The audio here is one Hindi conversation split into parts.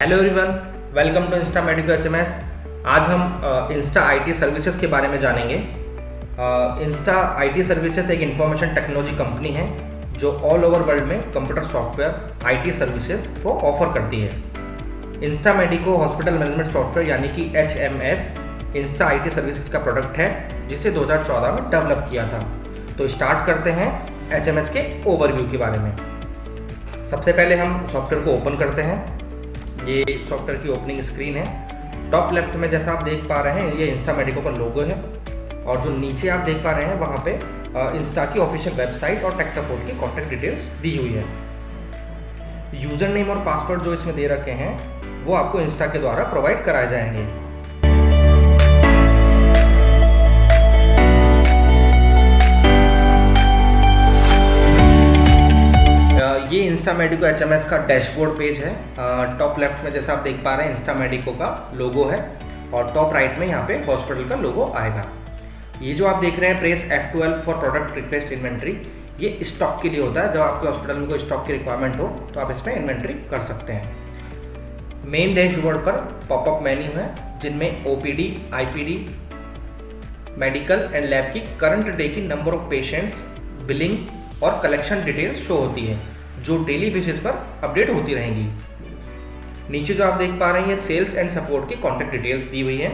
Hello everyone, welcome to Insta Medico HMS. आज हम इंस्टा आईटी सर्विसेज के बारे में जानेंगे। इंस्टा आईटी सर्विसेज एक इंफॉर्मेशन टेक्नोलॉजी कंपनी है जो ऑल ओवर वर्ल्ड में कंप्यूटर सॉफ्टवेयर आईटी सर्विसेज को ऑफर करती है। Insta Medico hospital management software यानी कि एचएमएस इंस्टा आईटी सर्विसेज का प्रोडक्ट है जिसे 2014 में डेवलप किया था। तो स्टार्ट करते हैं एचएमएस के ओवरव्यू के बारे में। सबसे पहले हम सॉफ्टवेयर को ओपन करते हैं। ये सॉफ्टवेयर की ओपनिंग स्क्रीन है। टॉप लेफ्ट में जैसा आप देख पा रहे हैं ये इंस्टा मेडिको का लोगो है और जो नीचे आप देख पा रहे हैं वहाँ पे इंस्टा की ऑफिशियल वेबसाइट और टेक सपोर्ट की कॉन्टैक्ट डिटेल्स दी हुई है। यूज़र नेम और पासवर्ड जो इसमें दे रखे हैं वो आपको इंस्टा के द्वारा प्रोवाइड कराए जाएंगे। ये इंस्टा मेडिको एचएमएस का डैशबोर्ड पेज है। टॉप लेफ्ट में जैसा आप देख पा रहे हैं इंस्टा मेडिको का लोगो है और टॉप राइट में यहाँ पे हॉस्पिटल का लोगो आएगा। ये जो आप देख रहे हैं press F12 for product request inventory, ये स्टॉक के लिए होता है। जब आपके हॉस्पिटल में कोई स्टॉक की रिक्वायरमेंट हो तो आप इसमें इन्वेंट्री कर सकते हैं। मेन डैशबोर्ड पर पॉपअप मेन्यू है जिनमें OPD, IPD, medical and lab की करंट डे की नंबर ऑफ पेशेंट्स, बिलिंग और कलेक्शन डिटेल्स शो होती है जो डेली बेसिस पर अपडेट होती रहेंगी। नीचे जो आप देख पा रहे हैं ये सेल्स एंड सपोर्ट की कॉन्टैक्ट डिटेल्स दी हुई हैं।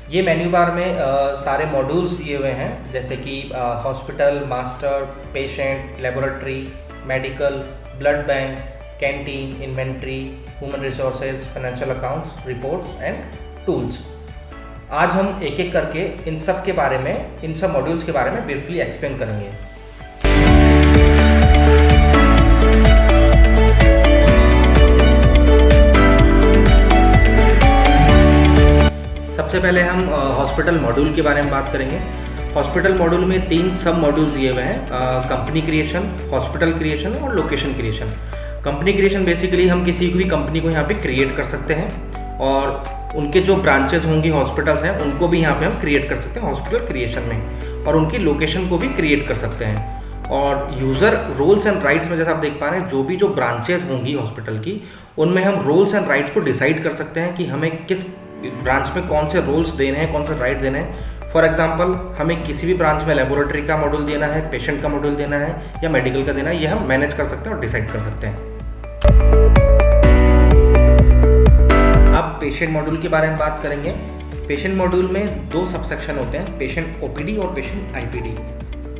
ये मेन्यू बार में सारे मॉड्यूल्स दिए हुए हैं जैसे कि hospital, master, patient, laboratory, medical, blood bank, canteen, inventory, human resources, financial accounts, reports and tools. आज हम एक एक करके इन सब के बारे में, इन सब मॉड्यूल्स के बारे में ब्रीफली एक्सप्लेन करेंगे। सबसे पहले हम हॉस्पिटल मॉड्यूल के बारे में बात करेंगे। हॉस्पिटल मॉड्यूल में 3 सब मॉड्यूल दिए हुए हैं, कंपनी क्रिएशन, हॉस्पिटल क्रिएशन और location creation. Company creation basically हम किसी भी कंपनी को यहाँ पे क्रिएट कर सकते हैं और उनके जो ब्रांचेस होंगी, हॉस्पिटल्स हैं, उनको भी यहाँ पे हम क्रिएट कर सकते हैं हॉस्पिटल क्रिएशन में, और उनकी लोकेशन को भी क्रिएट कर सकते हैं। और यूज़र रोल्स एंड राइट्स में जैसा आप देख पा रहे हैं जो भी जो ब्रांचेस होंगी हॉस्पिटल की, उनमें हम रोल्स एंड राइट्स को डिसाइड कर सकते हैं कि हमें किस ब्रांच में कौन से रोल्स देने हैं, कौन से राइट देने हैं। फॉर एग्जांपल हमें किसी भी ब्रांच में लेबोरेटरी का मॉड्यूल देना है, पेशेंट का मॉड्यूल देना है या मेडिकल का देना है, ये हम मैनेज कर सकते हैं और डिसाइड कर सकते हैं। अब पेशेंट मॉड्यूल के बारे में बात करेंगे। पेशेंट मॉड्यूल में 2 सबसेक्शन होते हैं, पेशेंट OPD और पेशेंट IPD।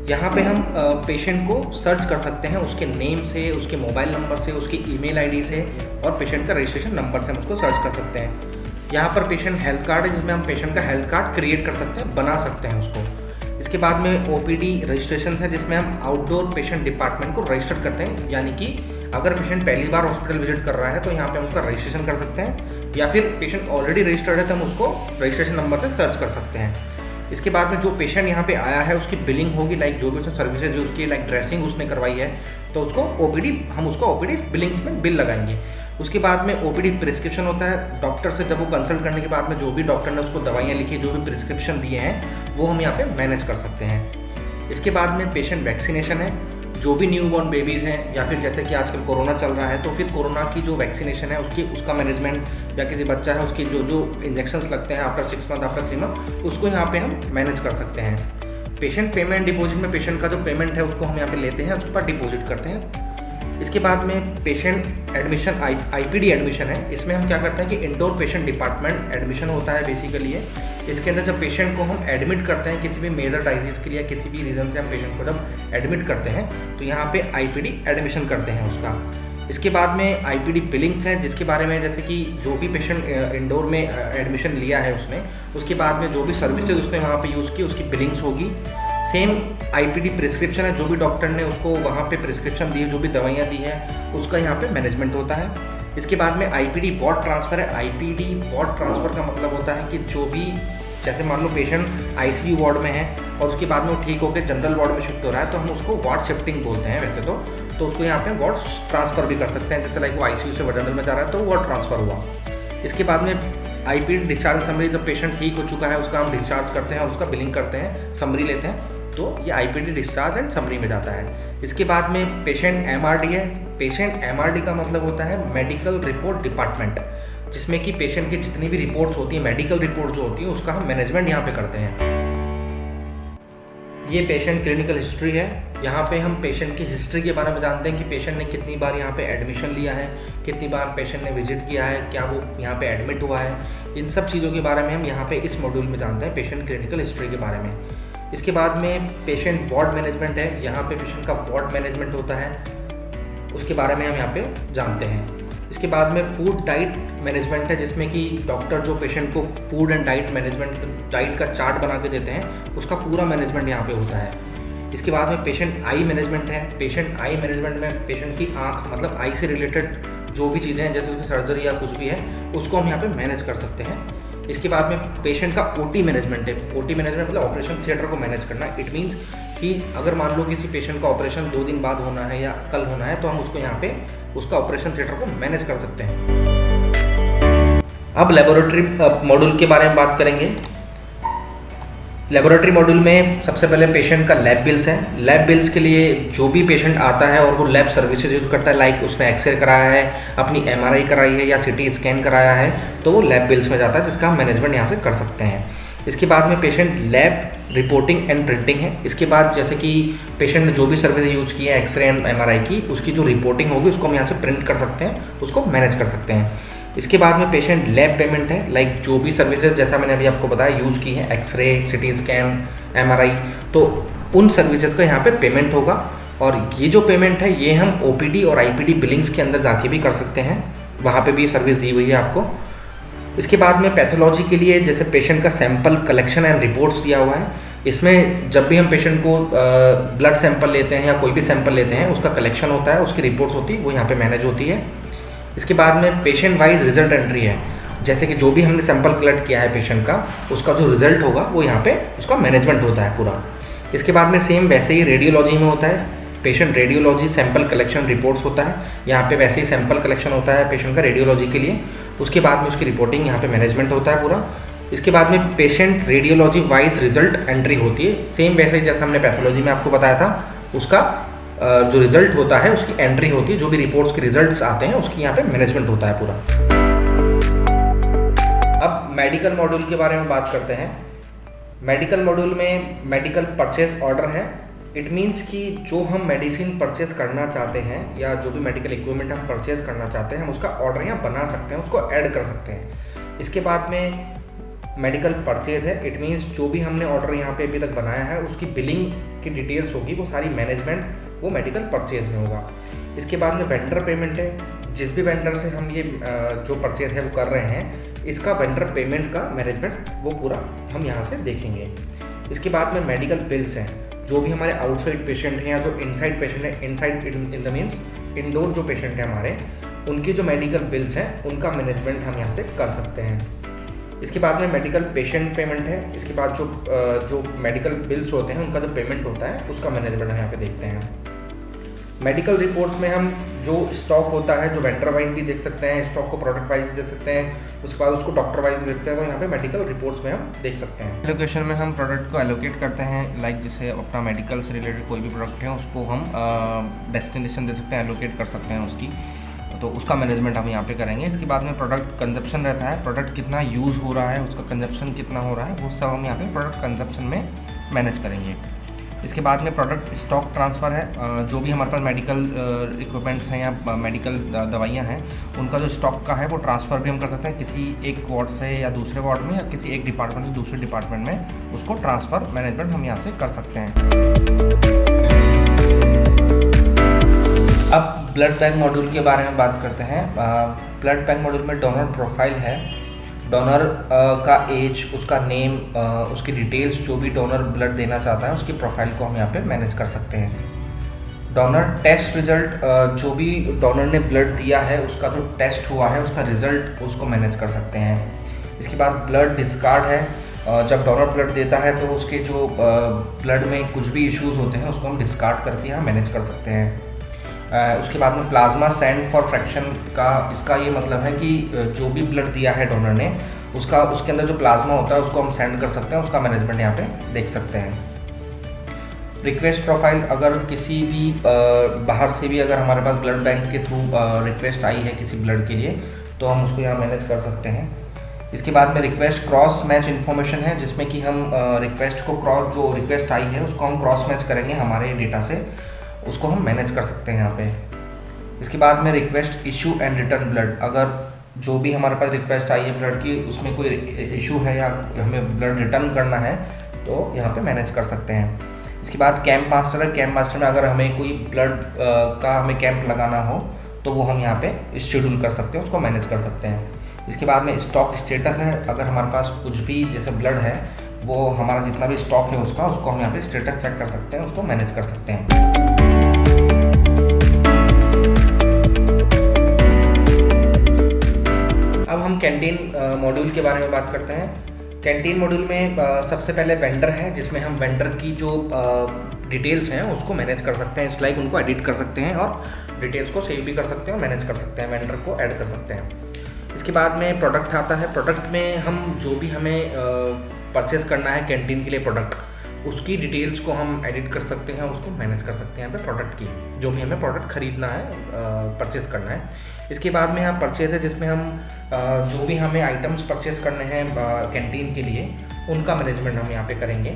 यहाँ पे हम पेशेंट को सर्च कर सकते हैं उसके नेम से, उसके मोबाइल नंबर से, उसकी ईमेल आईडी से और पेशेंट का रजिस्ट्रेशन नंबर से हम उसको सर्च कर सकते हैं। यहाँ पर पेशेंट हेल्थ कार्ड है जिसमें हम पेशेंट का हेल्थ कार्ड क्रिएट कर सकते हैं, बना सकते हैं उसको। इसके बाद में OPD रजिस्ट्रेशन है जिसमें हम आउटडोर पेशेंट डिपार्टमेंट को रजिस्टर करते हैं, यानी कि अगर पेशेंट पहली बार हॉस्पिटल विजिट कर रहा है तो यहाँ पे हम उसका रजिस्ट्रेशन कर सकते हैं, या फिर पेशेंट ऑलरेडी रजिस्टर्ड है तो हम उसको रजिस्ट्रेशन नंबर से सर्च कर सकते हैं। इसके बाद में जो पेशेंट यहाँ पे आया है उसकी बिलिंग होगी, लाइक जो भी उसने सर्विसेज यूज़ की, लाइक ड्रेसिंग उसने करवाई है तो उसको हम उसको OPD बिलिंग्स में बिल लगाएंगे। उसके बाद में OPD प्रिस्क्रिप्शन होता है, डॉक्टर से जब वो कंसल्ट करने के बाद में जो भी डॉक्टर ने उसको दवाइयाँ लिखी, जो भी प्रिस्क्रिप्शन दिए हैं वो हम यहाँ पे मैनेज कर सकते हैं। इसके बाद में पेशेंट वैक्सीनेशन है, जो भी न्यूबॉर्न बेबीज़ हैं या फिर जैसे कि आजकल कोरोना चल रहा है तो फिर कोरोना की जो वैक्सीनेशन है उसका मैनेजमेंट, या किसी बच्चा है उसकी जो इंजेक्शंस लगते हैं आफ्टर 6 मंथ, आफ्टर 3 मंथ, उसको यहाँ पे हम मैनेज कर सकते हैं। पेशेंट पेमेंट डिपॉजिट में पेशेंट का जो पेमेंट है उसको हम यहाँ पे लेते हैं, उसके बाद डिपॉजिट करते हैं। इसके बाद में पेशेंट एडमिशन IPD एडमिशन है। इसमें हम क्या करते हैं कि इंडोर पेशेंट डिपार्टमेंट एडमिशन होता है बेसिकली है। इसके अंदर जब पेशेंट को हम एडमिट करते हैं किसी भी मेजर डाइजीज़ के लिए, किसी भी रीज़न से हम पेशेंट को जब एडमिट करते हैं तो यहाँ पे IPD एडमिशन करते हैं उसका। इसके बाद में IPD बिलिंग्स है जिसके बारे में जैसे कि जो भी पेशेंट इंडोर में एडमिशन लिया है उसने, उसके बाद में जो भी सर्विसेज उसने वहाँ पे यूज़ की उसकी बिलिंग्स होगी। सेम IPD प्रिस्क्रिप्शन है, जो भी डॉक्टर ने उसको वहाँ पे प्रिस्क्रिप्शन दी है, जो भी दवाइयाँ दी है उसका यहाँ पे मैनेजमेंट होता है। इसके बाद में IPD वार्ड ट्रांसफ़र है। IPD वार्ड ट्रांसफ़र का मतलब होता है कि जो भी, जैसे मान लो पेशेंट ICU वार्ड में है और उसके बाद में वो ठीक होकर जनरल वार्ड में शिफ्ट हो रहा है तो हम उसको वार्ड शिफ्टिंग बोलते हैं वैसे तो उसको यहाँ पे वार्ड ट्रांसफ़र भी कर सकते हैं। जैसे लाइक वो ICU से जनरल में जा रहा है तो वार्ड ट्रांसफ़र हुआ। इसके बाद में IPD डिस्चार्ज समरी, जब पेशेंट ठीक हो चुका है उसका हम डिस्चार्ज करते हैं और उसका बिलिंग करते हैं, समरी लेते हैं। तो ये आईपीडी डिस्चार्ज एंड समरी में जाता है। इसके बाद में पेशेंट एमआरडी है। पेशेंट एमआरडी का मतलब होता है मेडिकल रिपोर्ट डिपार्टमेंट, जिसमें कि पेशेंट की जितनी भी रिपोर्ट्स होती हैं, मेडिकल रिपोर्ट जो होती है, उसका हम मैनेजमेंट यहाँ पे करते हैं। ये पेशेंट क्लिनिकल हिस्ट्री है। यहाँ पे हम पेशेंट की हिस्ट्री के बारे में जानते हैं कि पेशेंट ने कितनी बार यहाँ पे एडमिशन लिया है, कितनी बार पेशेंट ने विजिट किया है, क्या वो यहाँ पे एडमिट हुआ है। इन सब चीज़ों के बारे में हम यहाँ पे इस मॉड्यूल में जानते हैं, पेशेंट क्लिनिकल हिस्ट्री के बारे में। इसके बाद में पेशेंट वार्ड मैनेजमेंट है। यहाँ पे पेशेंट का वार्ड मैनेजमेंट होता है, उसके बारे में हम यहाँ पे जानते हैं। इसके बाद में फूड डाइट मैनेजमेंट है, जिसमें कि डॉक्टर जो पेशेंट को food and diet management, diet का चार्ट बना के देते हैं, उसका पूरा मैनेजमेंट यहाँ पे होता है। इसके बाद में पेशेंट आई मैनेजमेंट है। पेशेंट आई मैनेजमेंट में पेशेंट की आँख, मतलब आई से रिलेटेड जो भी चीज़ें हैं, जैसे उसकी सर्जरी या कुछ भी है, उसको हम यहाँ पे मैनेज कर सकते हैं। इसके बाद में पेशेंट का ओटी मैनेजमेंट है। ओटी मैनेजमेंट मतलब ऑपरेशन थिएटर को मैनेज करना। इट मीन्स कि अगर मान लो किसी पेशेंट का ऑपरेशन 2 दिन बाद होना है या कल होना है, तो हम उसको यहाँ पे उसका ऑपरेशन थिएटर को मैनेज कर सकते हैं। अब लेबोरेटरी मॉड्यूल के बारे में बात करेंगे। लेबोरेटरी मॉड्यूल में सबसे पहले पेशेंट का लैब बिल्स है। लैब बिल्स के लिए जो भी पेशेंट आता है और वो लैब सर्विसेज यूज़ करता है, लाइक उसने एक्सरे कराया है, अपनी एमआरआई कराई है या सीटी स्कैन कराया है, तो वो लैब बिल्स में जाता है, जिसका हम मैनेजमेंट यहाँ से कर सकते हैं। इसके बाद में patient lab reporting and printing है। इसके बाद जैसे कि पेशेंट ने जो भी सर्विस यूज़ की है एक्सरे एंड एमआरआई की, उसकी जो रिपोर्टिंग होगी उसको हम यहाँ से प्रिंट कर सकते हैं, उसको मैनेज कर सकते हैं। इसके बाद में पेशेंट लैब पेमेंट है, लाइक जो भी सर्विसेज जैसा मैंने अभी आपको बताया यूज़ की है, एक्सरे, सिटी स्कैन, एमआरआई, तो उन सर्विसेज का यहाँ पे पेमेंट होगा। और ये जो पेमेंट है ये हम ओपीडी और आईपीडी बिलिंग्स के अंदर जाके भी कर सकते हैं, वहाँ पे भी ये सर्विस दी हुई है आपको। इसके बाद में पैथोलॉजी के लिए जैसे पेशेंट का सैंपल कलेक्शन एंड रिपोर्ट्स दिया हुआ है। इसमें जब भी हम पेशेंट को ब्लड सैंपल लेते हैं या कोई भी सैंपल लेते हैं, उसका कलेक्शन होता है, उसकी रिपोर्ट्स होती है, वो यहाँ पे मैनेज होती है। इसके बाद में पेशेंट वाइज रिजल्ट एंट्री है, जैसे कि जो भी हमने सैंपल कलेक्ट किया है पेशेंट का, उसका जो रिजल्ट होगा वो यहाँ पे उसका मैनेजमेंट होता है पूरा। इसके बाद में सेम वैसे ही रेडियोलॉजी में होता है, patient radiology sample collection reports होता है, यहाँ पे वैसे ही सैंपल कलेक्शन होता है पेशेंट का रेडियोलॉजी के लिए। उसके बाद में उसकी रिपोर्टिंग यहाँ पे मैनेजमेंट होता है पूरा। इसके बाद में patient radiology wise result entry होती है, सेम वैसे ही जैसा हमने पैथोलॉजी में आपको बताया था, उसका जो रिजल्ट होता है उसकी एंट्री होती है, जो भी रिपोर्ट्स के रिजल्ट्स आते हैं उसकी यहाँ पे मैनेजमेंट होता है पूरा। अब मेडिकल मॉड्यूल के बारे में बात करते हैं। मेडिकल मॉड्यूल में मेडिकल परचेज ऑर्डर है। इट मीन्स कि जो हम मेडिसिन परचेज करना चाहते हैं या जो भी मेडिकल इक्विपमेंट हम परचेज करना चाहते हैं, हम उसका ऑर्डर यहाँ बना सकते हैं, उसको ऐड कर सकते हैं। इसके बाद में मेडिकल परचेज है। इट मीन्स जो भी हमने ऑर्डर यहाँ पे अभी तक बनाया है उसकी बिलिंग की डिटेल्स होगी, वो सारी मैनेजमेंट वो मेडिकल परचेज में होगा। इसके बाद में वेंडर पेमेंट है। जिस भी वेंडर से हम ये जो परचेज है वो कर रहे हैं, इसका वेंडर पेमेंट का मैनेजमेंट वो पूरा हम यहाँ से देखेंगे। इसके बाद में मेडिकल बिल्स हैं, जो भी हमारे आउटसाइड पेशेंट हैं या जो इनसाइड पेशेंट है, inside in the means indoor जो पेशेंट हैं हमारे, उनके जो मेडिकल बिल्स हैं उनका मैनेजमेंट हम यहाँ से कर सकते हैं। इसके बाद में मेडिकल पेशेंट पेमेंट है। इसके बाद जो मेडिकल बिल्स होते हैं उनका जो पेमेंट होता है उसका मैनेजमेंट हम यहाँ पे देखते हैं। मेडिकल रिपोर्ट्स में हम जो स्टॉक होता है, जो वेंडर वाइज भी देख सकते हैं, स्टॉक को प्रोडक्ट वाइज भी देख सकते हैं, उसके बाद उसको डॉक्टर वाइज भी देखते हैं, तो यहाँ पे मेडिकल रिपोर्ट्स में हम देख सकते हैं। एलोकेशन में हम प्रोडक्ट को एलोकेट करते हैं, लाइक जैसे अपना मेडिकल से रिलेटेड कोई भी प्रोडक्ट है उसको हम डेस्टिनेशन दे सकते हैं, एलोकेट कर सकते हैं उसकी, तो उसका मैनेजमेंट हम यहाँ पे करेंगे। इसके बाद में प्रोडक्ट कंजप्शन रहता है, प्रोडक्ट कितना यूज़ हो रहा है, उसका कंजप्शन कितना हो रहा है, वो सब हम यहाँ पे प्रोडक्ट कंजप्शन में मैनेज करेंगे। इसके बाद में प्रोडक्ट स्टॉक ट्रांसफ़र है। जो भी हमारे पास मेडिकल इक्विपमेंट्स हैं या मेडिकल दवाइयाँ हैं, उनका जो स्टॉक का है वो ट्रांसफ़र भी हम कर सकते हैं, किसी एक वार्ड से या दूसरे वार्ड में, या किसी एक डिपार्टमेंट से दूसरे डिपार्टमेंट में उसको ट्रांसफ़र मैनेजमेंट हम यहाँ से कर सकते हैं। अब ब्लड बैंक मॉड्यूल के बारे में बात करते हैं। ब्लड बैंक मॉड्यूल में डोनर प्रोफाइल है। डोनर का एज, उसका नेम, उसकी डिटेल्स, जो भी डोनर ब्लड देना चाहता है उसकी प्रोफाइल को हम यहाँ पे मैनेज कर सकते हैं। डोनर टेस्ट रिजल्ट, जो भी डोनर ने ब्लड दिया है उसका जो टेस्ट हुआ है उसका रिजल्ट उसको मैनेज कर सकते हैं। इसके बाद ब्लड डिस्कार्ड है। जब डोनर ब्लड देता है तो उसके जो ब्लड में कुछ भी इश्यूज़ होते हैं उसको हम डिस्कार्ड करके यहाँ मैनेज कर सकते हैं। उसके बाद में प्लाज्मा सेंड फॉर फ्रैक्शन का, इसका ये मतलब है कि जो भी ब्लड दिया है डोनर ने, उसके अंदर जो प्लाज्मा होता है उसको हम सेंड कर सकते हैं, उसका मैनेजमेंट यहाँ पे देख सकते हैं। रिक्वेस्ट प्रोफाइल, अगर किसी भी बाहर से भी अगर हमारे पास ब्लड बैंक के थ्रू रिक्वेस्ट आई है किसी ब्लड के लिए, तो हम उसको यहाँ मैनेज कर सकते हैं। इसके बाद में रिक्वेस्ट क्रॉस मैच इन्फॉर्मेशन है, जिसमें कि हम रिक्वेस्ट को क्रॉस, जो रिक्वेस्ट आई है उसको हम क्रॉस मैच करेंगे हमारे डेटा से, उसको हम मैनेज कर सकते हैं यहाँ पे। इसके बाद में request issue and return blood, अगर जो भी हमारे पास रिक्वेस्ट आई है ब्लड की, उसमें कोई इशू है या हमें ब्लड रिटर्न करना है, तो यहाँ पे मैनेज कर सकते हैं। इसके बाद कैंप मास्टर है, कैंप मास्टर में अगर हमें कोई ब्लड का हमें कैंप लगाना हो तो वो हम यहाँ पे शेड्यूल कर सकते हैं, उसको मैनेज कर सकते हैं। इसके बाद में स्टॉक स्टेटस है, अगर हमारे पास कुछ भी जैसे ब्लड है, वो हमारा जितना भी स्टॉक है उसका, उसको हम यहाँ पे स्टेटस चेक कर सकते हैं, उसको मैनेज कर सकते हैं। अब हम कैंटीन मॉड्यूल के बारे में बात करते हैं। कैंटीन मॉड्यूल में सबसे पहले वेंडर है, जिसमें हम वेंडर की जो डिटेल्स हैं उसको मैनेज कर सकते हैं, लाइक उनको एडिट कर सकते हैं और डिटेल्स को सेव भी कर सकते हैं और मैनेज कर सकते हैं, वेंडर को ऐड कर सकते हैं। इसके बाद में प्रोडक्ट आता है। प्रोडक्ट में हम जो भी हमें परचेस करना है कैंटीन के लिए प्रोडक्ट, उसकी डिटेल्स को हम एडिट कर सकते हैं, उसको मैनेज कर सकते हैं यहाँ पे प्रोडक्ट की, जो भी हमें प्रोडक्ट खरीदना है, परचेस करना है। इसके बाद में यहाँ परचेज है, जिसमें हम जो भी हमें आइटम्स परचेस करने हैं कैंटीन के लिए, उनका मैनेजमेंट हम यहाँ पे करेंगे।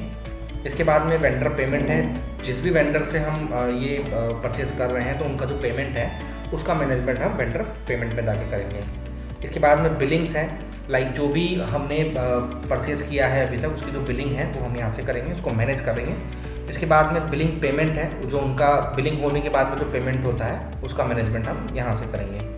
इसके बाद में वेंडर पेमेंट है, जिस भी वेंडर से हम ये परचेस कर रहे हैं तो उनका जो पेमेंट है उसका मैनेजमेंट हम वेंडर पेमेंट में जाके करेंगे। इसके बाद में बिलिंग्स हैं, लाइक जो भी हमने परचेज़ किया है अभी तक उसकी जो बिलिंग है वो हम यहाँ से करेंगे, उसको मैनेज करेंगे। इसके बाद में बिलिंग पेमेंट है, जो उनका बिलिंग होने के बाद में जो पेमेंट होता है उसका मैनेजमेंट हम यहाँ से करेंगे।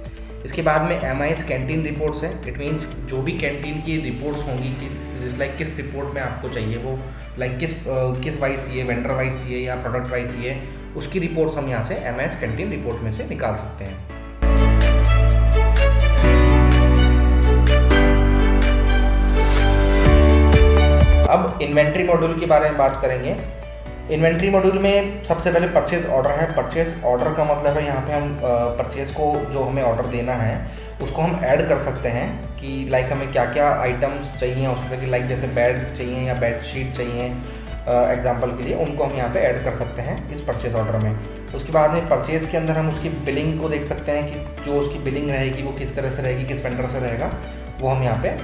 इसके बाद में MIS कैंटीन रिपोर्ट्स है, इट मीन्स जो भी कैंटीन की रिपोर्ट्स होंगी कि लाइक किस रिपोर्ट में आपको चाहिए, वो लाइक किस वाइज चाहिए, वेंडर वाइज चाहिए या प्रोडक्ट वाइज चाहिए, उसकी रिपोर्ट्स हम यहाँ से MIS कैंटीन रिपोर्ट में से निकाल सकते हैं। अब इन्वेंट्री मॉड्यूल के बारे में बात करेंगे। इन्वेंट्री मॉड्यूल में सबसे पहले परचेज ऑर्डर है। परचेज ऑर्डर का मतलब है यहाँ पे हम परचेज को जो हमें ऑर्डर देना है उसको हम ऐड कर सकते हैं कि लाइक हमें क्या क्या आइटम्स चाहिए उसमें, कि लाइक जैसे बेड चाहिए या बेड शीट चाहिए एग्जांपल के लिए, उनको हम यहाँ पे ऐड कर सकते हैं इस परचेज ऑर्डर में। उसके बाद में परचेज़ के अंदर हम उसकी बिलिंग को देख सकते हैं कि जो उसकी बिलिंग रहेगी वो किस तरह से रहेगी, किस वेंडर से रहेगा, वो हम यहाँ पे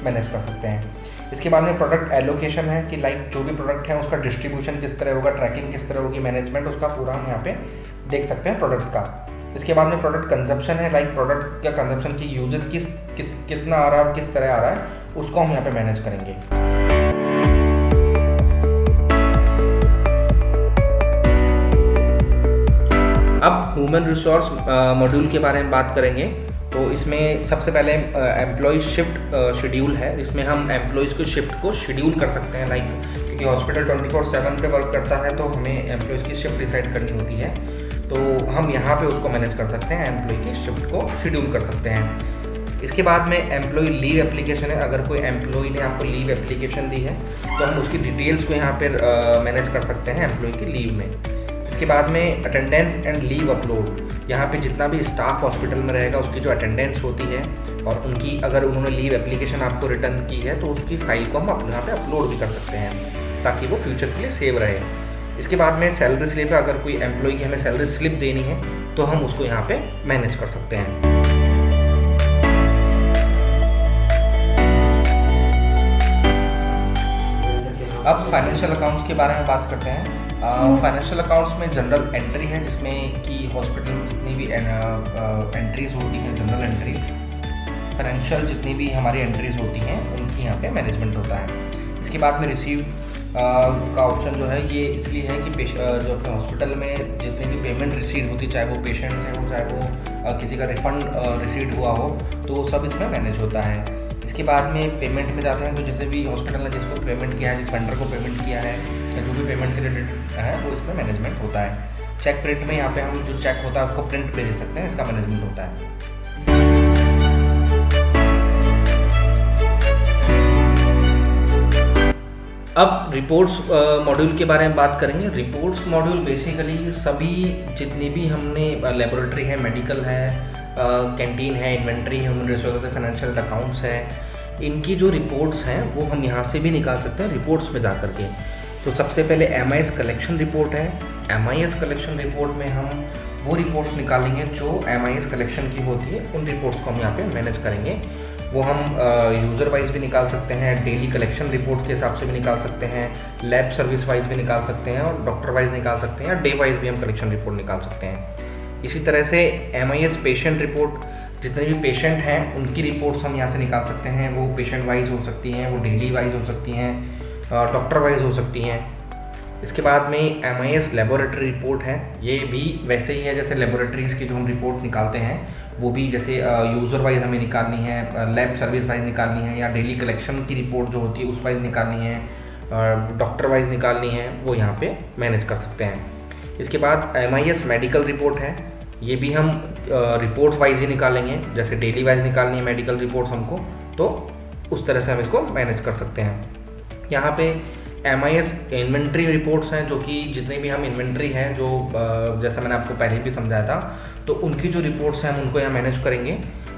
मैनेज कर सकते हैं। इसके बाद में प्रोडक्ट एलोकेशन है कि लाइक जो भी प्रोडक्ट है उसका डिस्ट्रीब्यूशन किस तरह होगा, ट्रैकिंग किस तरह होगी, मैनेजमेंट उसका पूरा हम यहाँ पे देख सकते हैं प्रोडक्ट का। इसके बाद में प्रोडक्ट कंजप्शन है, लाइक प्रोडक्ट का कंजप्शन की यूजेस कितना आ रहा है, किस तरह आ रहा है, उसको हम यहाँ पे मैनेज करेंगे। अब ह्यूमन रिसोर्स मॉड्यूल के बारे में बात करेंगे। तो इसमें सबसे पहले एम्प्लॉय शिफ्ट शेड्यूल है, जिसमें हम एम्प्लॉयज़ को शिफ्ट को शेड्यूल कर सकते हैं, लाइक क्योंकि हॉस्पिटल 24/7 पे वर्क करता है तो हमें एम्प्लॉयज़ की शिफ्ट डिसाइड करनी होती है, तो हम यहाँ पे उसको मैनेज कर सकते हैं, एम्प्लॉय की शिफ्ट को शेड्यूल कर सकते हैं। इसके बाद में एम्प्लॉय लीव एप्लीकेशन है, अगर कोई एम्प्लॉय ने आपको लीव एप्लीकेशन दी है तो हम उसकी डिटेल्स को यहाँ पर मैनेज कर सकते हैं एम्प्लॉय की लीव में। इसके बाद में अटेंडेंस एंड लीव अपलोड, यहाँ पे जितना भी स्टाफ हॉस्पिटल में रहेगा उसकी जो अटेंडेंस होती है और उनकी अगर उन्होंने लीव एप्लीकेशन आपको रिटर्न की है तो उसकी फ़ाइल को हम अपने यहाँ पे अपलोड भी कर सकते हैं ताकि वो फ्यूचर के लिए सेव रहे। इसके बाद में सैलरी स्लिप है, अगर कोई एम्प्लॉय की हमें सैलरी स्लिप देनी है तो हम उसको यहाँ पे मैनेज कर सकते हैं। अब फाइनेंशियल अकाउंट्स के बारे में बात करते हैं। फाइनेंशियल अकाउंट्स में जनरल एंट्री है, जिसमें कि हॉस्पिटल में जितनी भी एंट्रीज होती हैं, जनरल एंट्री, फाइनेंशियल जितनी भी हमारी एंट्रीज होती हैं उनकी यहाँ पे मैनेजमेंट होता है। इसके बाद में रिसीव का ऑप्शन जो है ये इसलिए है कि जो अपने हॉस्पिटल में जितनी भी पेमेंट रिसीव होती, चाहे वो पेशेंट से हो, चाहे वो किसी का रिफंड रिसीव हुआ हो, तो वो सब इसमें मैनेज होता है। इसके बाद में पेमेंट में जाते हैं, तो जैसे भी हॉस्पिटल ने जिसको पेमेंट किया है, जिस वेंडर को पेमेंट किया है या जो भी पेमेंट से रिलेटेड है वो इसमें मैनेजमेंट होता है। चेक प्रिंट में यहाँ पे हम जो चेक होता है उसको प्रिंट पे दे सकते हैं, इसका मैनेजमेंट होता है। अब रिपोर्ट्स मॉड्यूल के बारे में बात करेंगे। रिपोर्ट्स मॉड्यूल बेसिकली सभी जितनी भी हमने लेबोरेटरी है, मेडिकल है, कैंटीन है, इन्वेंट्री है, ह्यूमन रिसोर्स है, फाइनेंशियल अकाउंट्स है, इनकी जो रिपोर्ट्स हैं वो हम यहाँ से भी निकाल सकते हैं रिपोर्ट्स में जा कर के। तो सबसे पहले MIS कलेक्शन रिपोर्ट है। MIS कलेक्शन रिपोर्ट में हम वो रिपोर्ट्स निकालेंगे जो MIS कलेक्शन की होती है, उन रिपोर्ट्स को हम यहाँ पे मैनेज करेंगे। वो हम यूज़र वाइज भी निकाल सकते हैं, डेली कलेक्शन रिपोर्ट के हिसाब से भी निकाल सकते हैं, लैब सर्विस वाइज भी निकाल सकते हैं और डॉक्टर वाइज निकाल सकते हैं, या डे वाइज भी हम कलेक्शन रिपोर्ट निकाल सकते हैं। इसी तरह से MIS पेशेंट रिपोर्ट, जितने भी पेशेंट हैं उनकी रिपोर्ट्स हम यहाँ से निकाल सकते हैं। वो पेशेंट वाइज हो सकती हैं, वो डेली वाइज हो सकती हैं, डॉक्टर वाइज हो सकती हैं। इसके बाद में MIS लेबोरेटरी रिपोर्ट है। ये भी वैसे ही है जैसे लेबोरेटरीज़ की जो हम रिपोर्ट निकालते हैं, वो भी जैसे यूज़र वाइज हमें निकालनी है, लैब सर्विस वाइज निकालनी है, या डेली कलेक्शन की रिपोर्ट जो होती है उस वाइज निकालनी है, डॉक्टर वाइज निकालनी है, वो यहाँ पे मैनेज कर सकते हैं। इसके बाद MIS मेडिकल रिपोर्ट है। ये भी हम रिपोर्ट्स वाइज ही निकालेंगे, जैसे डेली वाइज निकालनी है मेडिकल रिपोर्ट्स हमको, तो उस तरह से हम इसको मैनेज कर सकते हैं। यहाँ पे MIS इन्वेंट्री रिपोर्ट्स हैं, जो कि जितनी भी हम इन्वेंट्री हैं, जो जैसा मैंने आपको पहले भी समझाया था, तो उनकी जो रिपोर्ट्स हैं हम उनको यहाँ मैनेज करेंगे।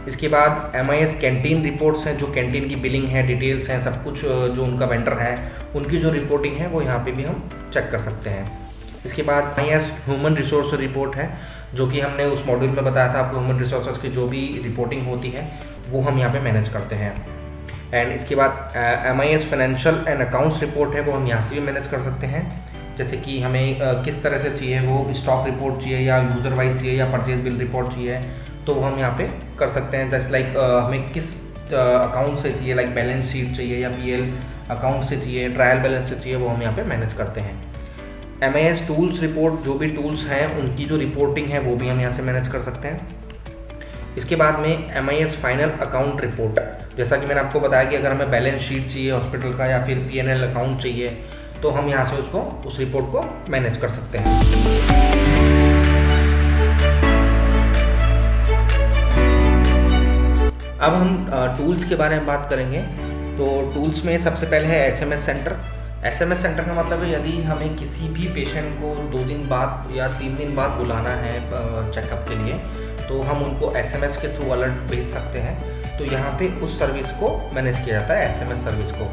इसके बाद MIS कैंटीन रिपोर्ट्स हैं, जो कैंटीन की बिलिंग है, डिटेल्स हैं, सब कुछ जो उनका वेंडर है उनकी जो रिपोर्टिंग है वो यहाँ पे भी हम चेक कर सकते हैं। इसके बाद MIS ह्यूमन रिसोर्स रिपोर्ट है, जो कि हमने उस मॉड्यूल में बताया था आपको। ह्यूमन रिसोर्सेज की जो भी रिपोर्टिंग होती है वो हम यहाँ पे मैनेज करते हैं। एंड इसके बाद MIS financial and accounts report है, वो हम यहाँ से भी मैनेज कर सकते हैं। जैसे कि हमें किस तरह से चाहिए, वो स्टॉक रिपोर्ट चाहिए या यूज़र वाइज चाहिए या परचेज बिल रिपोर्ट चाहिए, तो वो हम यहाँ पे कर सकते हैं। जैसे लाइक हमें किस अकाउंट से चाहिए, लाइक बैलेंस शीट चाहिए या PL अकाउंट से चाहिए, ट्रायल बैलेंस से चाहिए, वो हम यहाँ पे मैनेज करते हैं। MIS टूल्स रिपोर्ट, जो भी टूल्स हैं उनकी जो रिपोर्टिंग है वो भी हम यहाँ से मैनेज कर सकते हैं। इसके बाद में MIS फाइनल अकाउंट रिपोर्ट, जैसा कि मैंने आपको बताया कि अगर हमें बैलेंस शीट चाहिए हॉस्पिटल का या फिर P&L अकाउंट चाहिए, तो हम यहाँ से उस रिपोर्ट को मैनेज कर सकते हैं। अब हम टूल्स के बारे में बात करेंगे। तो टूल्स में सबसे पहले है SMS सेंटर। SMS सेंटर का मतलब है यदि हमें किसी भी पेशेंट को 2 दिन बाद या 3 दिन बाद बुलाना है चेकअप के लिए, तो हम उनको SMS के थ्रू अलर्ट भेज सकते हैं। तो यहाँ पे उस सर्विस को मैनेज किया जाता है, SMS सर्विस को।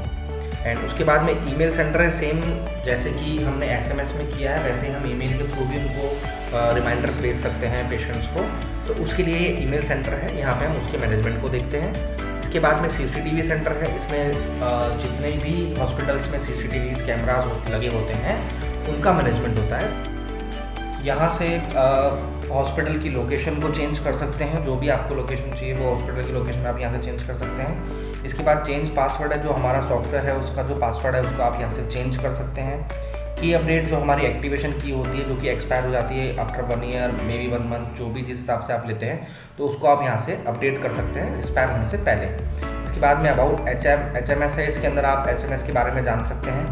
एंड उसके बाद में ईमेल सेंटर है। सेम जैसे कि हमने SMS में किया है, वैसे ही हम ईमेल के थ्रू भी उनको रिमाइंडर्स भेज सकते हैं पेशेंट्स को। तो उसके लिए ये ईमेल सेंटर है, यहाँ पे हम उसके मैनेजमेंट को देखते हैं। इसके बाद में CCTV सेंटर है। इसमें जितने भी हॉस्पिटल्स में CCTV कैमराज लगे होते हैं उनका मैनेजमेंट होता है। यहाँ से हॉस्पिटल की लोकेशन को चेंज कर सकते हैं, जो भी आपको लोकेशन चाहिए वो हॉस्पिटल की लोकेशन आप यहाँ से चेंज कर सकते हैं। इसके बाद चेंज पासवर्ड है, जो हमारा सॉफ्टवेयर है उसका जो पासवर्ड है उसको आप यहाँ से चेंज कर सकते हैं। की अपडेट, जो हमारी एक्टिवेशन की होती है, जो कि एक्सपायर हो जाती है after 1 year, may be 1 month, जो भी जिस हिसाब से आप लेते हैं, तो उसको आप यहाँ से अपडेट कर सकते हैं एक्सपायर होने से पहले। इसके बाद में अबाउट HMS है, इसके अंदर आप SMS के बारे में जान सकते हैं।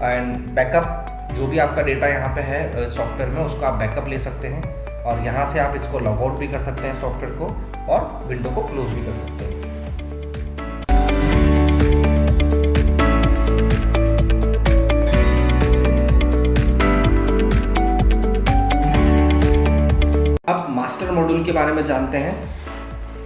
एंड बैकअप, जो भी आपका डेटा यहाँ पे है सॉफ्टवेयर में, उसको आप बैकअप ले सकते हैं और यहाँ से आप इसको लॉग आउट भी कर सकते हैं सॉफ्टवेयर को, और विंडो को क्लोज भी कर सकते हैं। अब मास्टर मॉड्यूल के बारे में जानते हैं।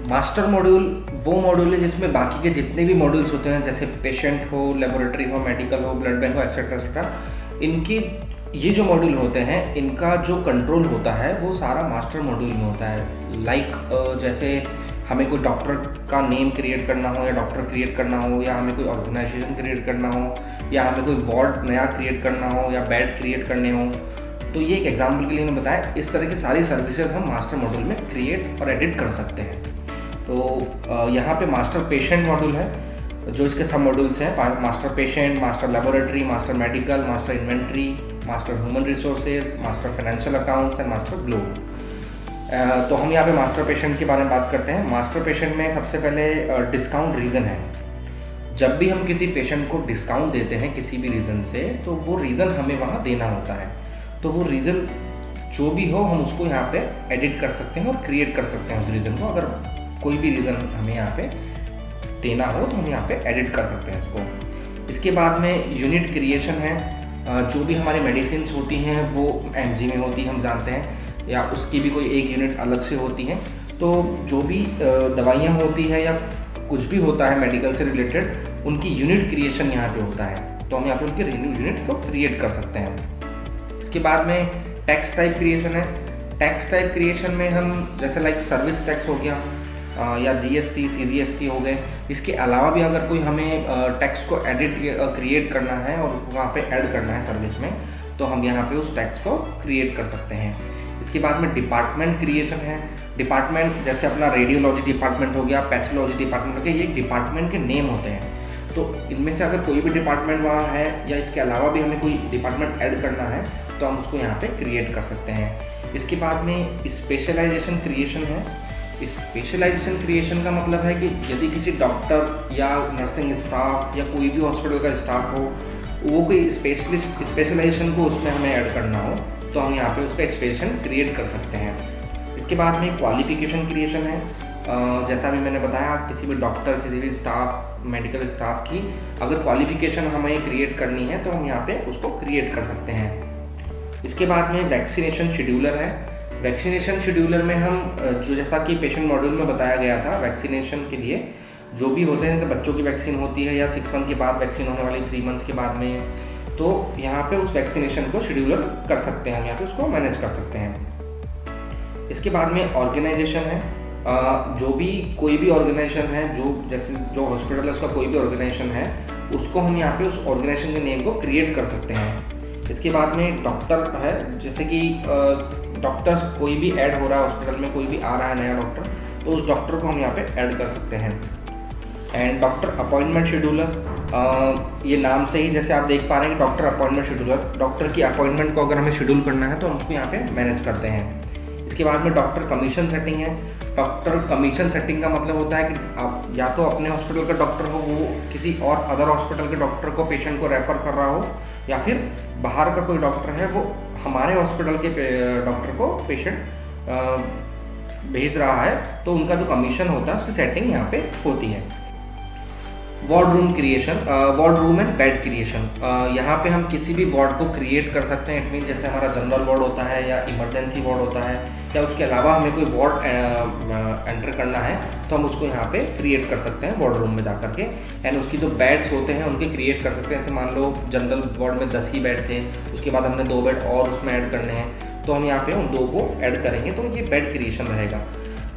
मास्टर मॉड्यूल वो मॉड्यूल है जिसमें बाकी के जितने भी मॉड्यूल्स होते हैं, जैसे पेशेंट हो, लेबोरेटरी हो, मेडिकल हो, ब्लड बैंक हो, एक्सेट्रा एक्सेट्रा, इनकी ये जो मॉड्यूल होते हैं इनका जो कंट्रोल होता है वो सारा मास्टर मॉड्यूल में होता है। लाइक जैसे हमें कोई डॉक्टर का नेम क्रिएट करना हो या डॉक्टर क्रिएट करना हो, या हमें कोई ऑर्गेनाइजेशन क्रिएट करना हो, या हमें कोई वार्ड नया क्रिएट करना हो, या बेड क्रिएट करने हो, तो ये एक एग्जाम्पल के लिए मैंने बताया। इस तरह की सारी सर्विसेज हम मास्टर मॉड्यूल में क्रिएट और एडिट कर सकते हैं। तो यहाँ पे मास्टर पेशेंट मॉड्यूल है, जो इसके सब मॉड्यूल्स हैं, master patient, master laboratory, master medical, master inventory, master human resources, master financial accounts and master globe. तो हम यहाँ पे मास्टर पेशेंट के बारे में बात करते हैं। मास्टर पेशेंट में सबसे पहले डिस्काउंट रीज़न है। जब भी हम किसी पेशेंट को डिस्काउंट देते हैं किसी भी रीज़न से, तो वो रीज़न हमें वहाँ देना होता है। तो वो रीज़न जो भी हो हम उसको यहाँ पे एडिट कर सकते हैं और क्रिएट कर सकते हैं उस रीज़न को। अगर कोई भी रीज़न हमें यहाँ पे देना हो तो हम यहाँ पे एडिट कर सकते हैं इसको। इसके बाद में यूनिट क्रिएशन है। जो भी हमारी मेडिसिन होती हैं वो MG में होती है, हम जानते हैं, या उसकी भी कोई एक यूनिट अलग से होती है। तो जो भी दवाइयाँ होती हैं या कुछ भी होता है मेडिकल से रिलेटेड, उनकी यूनिट क्रिएशन यहाँ पे होता है। तो हम यहाँ पे उनके यूनिट को क्रिएट कर सकते हैं। इसके बाद में टैक्स टाइप क्रिएशन है। टैक्स टाइप क्रिएशन में हम जैसे लाइक सर्विस टैक्स हो गया या GST CGST हो गए, इसके अलावा भी अगर कोई हमें टैक्स को एडिट क्रिएट करना है और उसको वहाँ पे ऐड करना है सर्विस में, तो हम यहाँ पे उस टैक्स को क्रिएट कर सकते हैं। इसके बाद में डिपार्टमेंट क्रिएशन है। डिपार्टमेंट जैसे अपना रेडियोलॉजी डिपार्टमेंट हो गया, पैथोलॉजी डिपार्टमेंट हो गया, ये डिपार्टमेंट के नेम होते हैं। तो इनमें से अगर कोई भी डिपार्टमेंट वहाँ है या इसके अलावा भी हमें कोई डिपार्टमेंट ऐड करना है तो हम उसको यहाँ पे क्रिएट कर सकते हैं। इसके बाद में स्पेशलाइजेशन क्रिएशन है। स्पेशलाइजेशन क्रिएशन का मतलब है कि यदि किसी डॉक्टर या नर्सिंग स्टाफ या कोई भी हॉस्पिटल का स्टाफ हो, वो कोई स्पेशलाइजेशन को उसमें हमें ऐड करना हो तो हम यहाँ पे उसका स्पेशल क्रिएट कर सकते हैं। इसके बाद में क्वालिफिकेशन क्रिएशन है। जैसा भी मैंने बताया, किसी भी डॉक्टर, किसी भी स्टाफ, मेडिकल स्टाफ की अगर क्वालिफिकेशन हमें क्रिएट करनी है तो हम यहाँ पे उसको क्रिएट कर सकते हैं। इसके बाद में वैक्सीनेशन शेड्यूलर है। वैक्सीनेशन शेड्यूलर में हम जो जैसा कि पेशेंट मॉड्यूल में बताया गया था, वैक्सीनेशन के लिए जो भी होते हैं, जैसे बच्चों की वैक्सीन होती है या 6 मंथ के बाद वैक्सीन होने वाली 3 मंथ्स के बाद में, तो यहाँ पे उस वैक्सीनेशन को शेड्यूलर कर सकते हैं, हम यहाँ पे उसको मैनेज कर सकते हैं। इसके बाद में ऑर्गेनाइजेशन है। जो भी कोई भी ऑर्गेनाइजेशन है, जो जैसे जो हॉस्पिटल है उसका कोई भी ऑर्गेनाइजेशन है, उसको हम यहाँ पे उस ऑर्गेनाइजेशन के नेम को क्रिएट कर सकते हैं। इसके बाद में डॉक्टर है। जैसे कि डॉक्टर्स कोई भी ऐड हो रहा है हॉस्पिटल में, कोई भी आ रहा है नया डॉक्टर, तो उस डॉक्टर को हम यहाँ पे ऐड कर सकते हैं। एंड डॉक्टर अपॉइंटमेंट शेड्यूलर, ये नाम से ही जैसे आप देख पा रहे हैं कि डॉक्टर अपॉइंटमेंट शेड्यूलर, डॉक्टर की अपॉइंटमेंट को अगर हमें शेड्यूल करना है तो हम उसको यहाँ पे मैनेज करते हैं। इसके बाद में डॉक्टर कमीशन सेटिंग है। डॉक्टर कमीशन सेटिंग का मतलब होता है कि आप या तो अपने हॉस्पिटल का डॉक्टर हो, वो किसी और अदर हॉस्पिटल के डॉक्टर को पेशेंट को रेफ़र कर रहा हो, या फिर बाहर का कोई डॉक्टर है वो हमारे हॉस्पिटल के डॉक्टर को पेशेंट भेज रहा है, तो उनका जो कमीशन होता है उसकी सेटिंग यहाँ पे होती है। Ward room creation, ward room and bed creation, यहाँ पे हम किसी भी वार्ड को क्रिएट कर सकते हैं। इट मीन जैसे हमारा जनरल वार्ड होता है या इमरजेंसी वार्ड होता है, या उसके अलावा हमें कोई वार्ड एंटर करना है तो हम उसको यहाँ पे क्रिएट कर सकते हैं वार्ड रूम में जा करके। एंड उसकी जो बेड्स होते हैं उनके क्रिएट कर सकते हैं। जैसे मान लो जनरल वार्ड में 10 ही बेड थे, उसके बाद हमने 2 बेड और उसमें ऐड करने हैं, तो हम यहाँ पे उन 2 को ऐड करेंगे, तो ये बेड क्रिएशन रहेगा।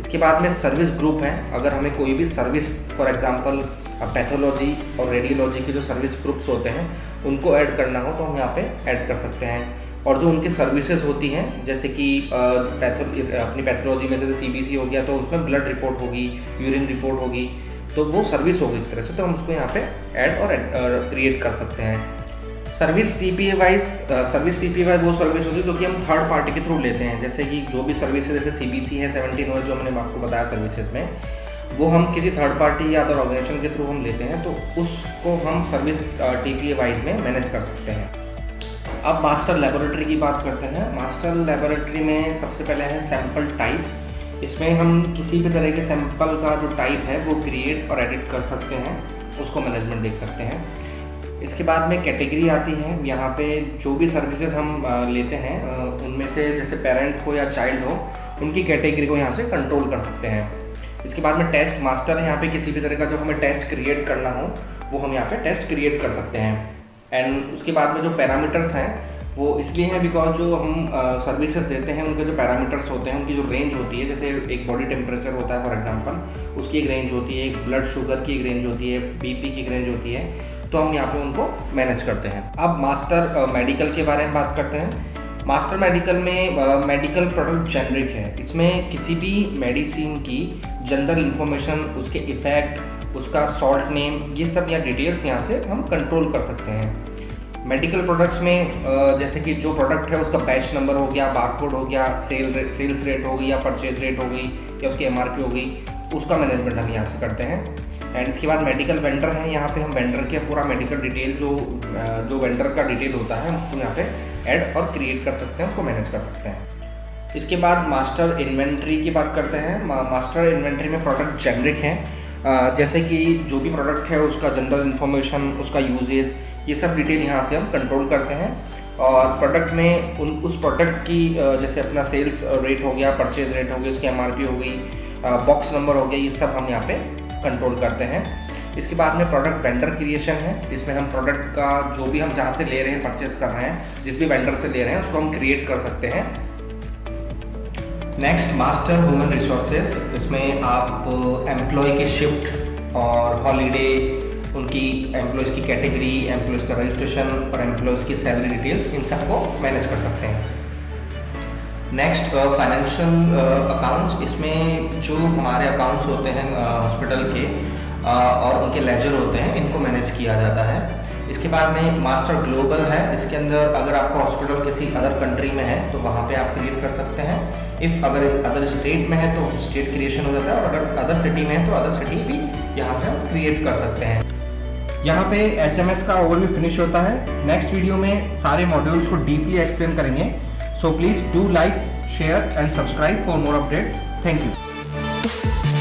इसके बाद में सर्विस ग्रुप है। अगर हमें कोई भी सर्विस, फॉर एग्जांपल पैथोलॉजी और रेडियोलॉजी के जो सर्विस ग्रुप्स होते हैं उनको ऐड करना हो तो हम यहाँ पे ऐड कर सकते हैं। और जो उनकी सर्विसेज होती हैं, जैसे कि अपनी पैथोलॉजी में जैसे CBC हो गया तो उसमें ब्लड रिपोर्ट होगी, यूरिन रिपोर्ट होगी, तो वो सर्विस होगी एक तरह से, तो हम उसको यहाँ पे ऐड और क्रिएट कर सकते हैं। सर्विस TPA वाइज वो सर्विस होती है जो कि हम थर्ड पार्टी के थ्रू लेते हैं। जैसे कि जो भी सर्विस है, जैसे CBC है 17 जो हमने आपको बताया सर्विसेज में, वो हम किसी थर्ड पार्टी या अदर ऑर्गेनाइजेशन के थ्रू हम लेते हैं, तो उसको हम सर्विस TPA वाइज में मैनेज कर सकते हैं। अब मास्टर लेबोरेटरी की बात करते हैं। मास्टर लेबोरेटरी में सबसे पहले है सैंपल टाइप। इसमें हम किसी भी तरह के सैंपल का जो टाइप है वो क्रिएट और एडिट कर सकते हैं, उसको मैनेजमेंट देख सकते हैं। इसके बाद में कैटेगरी आती है। यहाँ पे जो भी सर्विसेज हम लेते हैं उनमें से जैसे पेरेंट हो या चाइल्ड हो, उनकी कैटेगरी को यहाँ से कंट्रोल कर सकते हैं। इसके बाद में टेस्ट मास्टर है। यहाँ पे किसी भी तरह का जो हमें टेस्ट क्रिएट करना हो वो हम यहाँ पे टेस्ट क्रिएट कर सकते हैं। एंड उसके बाद में जो पैरामीटर्स हैं वो इसलिए हैं बिकॉज जो हम सर्विसेज देते हैं उनके जो पैरामीटर्स होते हैं, उनकी जो रेंज होती है, जैसे एक बॉडी टेम्परेचर होता है फॉर एग्जांपल, उसकी एक रेंज होती है, एक ब्लड शुगर की एक रेंज होती है, BP की एक रेंज होती है, तो हम यहाँ पे उनको मैनेज करते हैं। अब मास्टर मेडिकल के बारे में बात करते हैं। मास्टर मेडिकल में मेडिकल प्रोडक्ट जेनरिक है। इसमें किसी भी मेडिसिन की जनरल इन्फॉर्मेशन, उसके इफ़ेक्ट, उसका सॉल्ट नेम, ये सब या डिटेल्स यहाँ से हम कंट्रोल कर सकते हैं। मेडिकल प्रोडक्ट्स में जैसे कि जो प्रोडक्ट है उसका बैच नंबर हो गया, बारकोड हो गया, सेल्स रेट हो गई या परचेज रेट हो गई या उसकी MRP हो गई, उसका मैनेजमेंट हम यहाँ से करते हैं। एंड इसके बाद मेडिकल वेंडर है। यहाँ पे हम वेंडर के पूरा मेडिकल डिटेल जो वेंडर का डिटेल होता है उसको यहाँ पे ऐड और क्रिएट कर सकते हैं, उसको मैनेज कर सकते हैं। इसके बाद मास्टर इन्वेंट्री की बात करते हैं। मास्टर इन्वेंट्री में प्रोडक्ट जेनरिक हैं। जैसे कि जो भी प्रोडक्ट है उसका जनरल इन्फॉर्मेशन, उसका यूजेज, ये सब डिटेल यहाँ से हम कंट्रोल करते हैं। और प्रोडक्ट में उस प्रोडक्ट की जैसे अपना सेल्स रेट हो गया, परचेज रेट हो गई, उसकी MRP हो गई, बॉक्स नंबर हो गया, ये सब हम यहाँ पे कंट्रोल करते हैं। इसके बाद में प्रोडक्ट वेंडर क्रिएशन है, जिसमें हम प्रोडक्ट का जो भी हम जहाँ से ले रहे हैं, परचेज कर रहे हैं, जिस भी वेंडर से ले रहे हैं उसको हम क्रिएट कर सकते हैं। नेक्स्ट मास्टर ह्यूमन रिसोर्सेज, इसमें आप एम्प्लॉय के शिफ्ट और हॉलीडे, उनकी एम्प्लॉयज़ की कैटेगरी, एम्प्लॉयज़ का रजिस्ट्रेशन और एम्प्लॉयज़ की सैलरी डिटेल्स, इन सबको मैनेज कर सकते हैं। नेक्स्ट फाइनेंशियल अकाउंट्स, इसमें जो हमारे अकाउंट्स होते हैं हॉस्पिटल के और उनके लेजर होते हैं, इनको मैनेज किया जाता है। इसके बाद में मास्टर ग्लोबल है, इसके अंदर अगर आपका हॉस्पिटल किसी अदर कंट्री में है तो वहाँ पे आप क्रिएट कर सकते हैं। इफ़ अगर अदर स्टेट में है तो स्टेट क्रिएशन हो जाता है, और अगर अदर सिटी में है तो अदर सिटी भी यहाँ से हम क्रिएट कर सकते हैं। यहाँ पे HMS का ओवरव्यू फिनिश होता है। नेक्स्ट वीडियो में सारे मॉड्यूल्स को डीपली एक्सप्लेन करेंगे। So please do like, share and subscribe for more updates. Thank you.